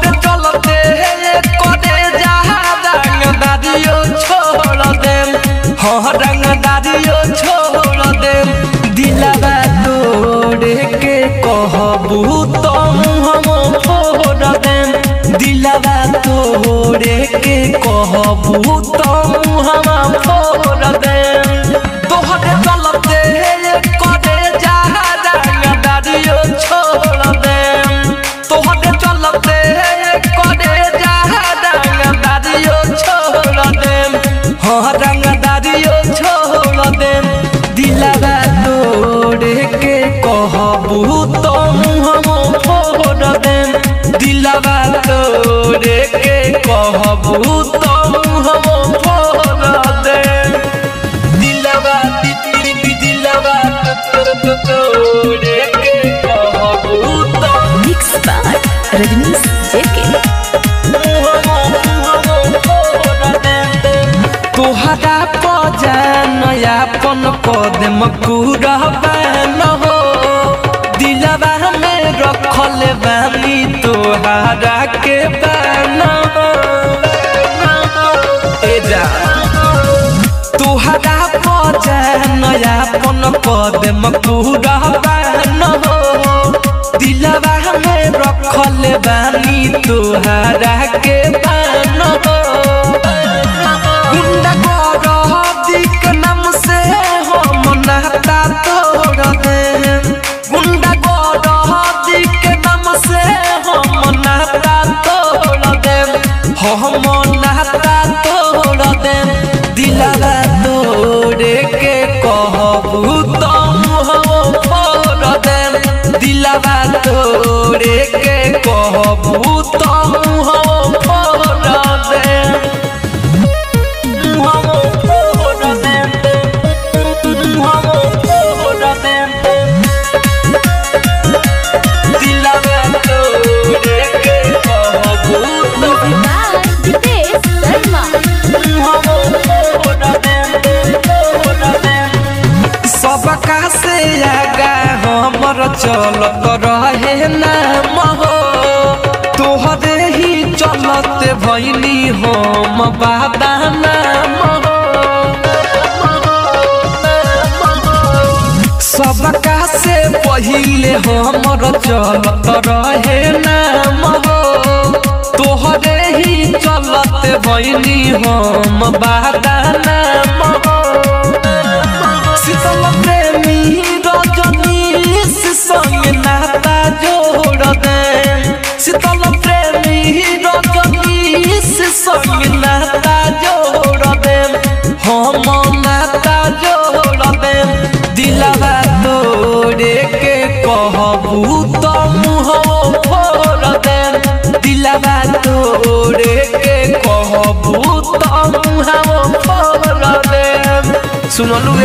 तोहरे चलते करे जहा रंगदारियों छोड़ देम हाँ रंगदारियों छोड़ देम दिलवा तोड़े के कहबू तो हम फोड़ देम दिलवा तोड़े के कहबू तो हम फोड़ देम तोहरे चलते करे जहा रंगदारियों छोड़ देम तोहरे चलते करे जहा रंगदारियों छोड़ देम हाँ रंगदारियों छोड़ देम दिलवा तोड़े के कहबू तो हम फोड़ देम दिलवा तोड़े के कहबू तो हम फोड़ देम दिलवा दिलवा तोड़े के कहबू तो मिक्स बाय रजनीश जेके तोहरा पजान यापन कदम कुरबान हो दिलवा में रखल बानी तोहरा के बान तोहरा पजान यापन कदम कुरबान हो दिलवा में रखल बानी तोहरा के बान हो गुंडा दिक नाम से हम नाता तोड़ देम गुंडा दिक नाम से हम नाता तोड़ देम हम नाता तोड़ देम दिलवा तोड़े के कहबू तो हम फोड़ देम दिलवा तोड़े के कहबू तो हम फोड़ देम सबका से आगा हमर चलत रहे नाम हो तोहरे ही चलते भैनी हम बाबा नाम सबका से पहिले हमर चलत रहे नाम हो तोहरे ही चलते भैनी हम बाबा नाम शीतल प्रेमी रजनीश संग नाता जोड़ देम शीतल प्रेमी रजनीश संग नाता जोड़ देम हम नाता जोड़ देम दिलवा तोड़े के कहबू तो हम फोड़ देम दिलवा तोड़े के कहबू तो हम फोड़ देम सुनलू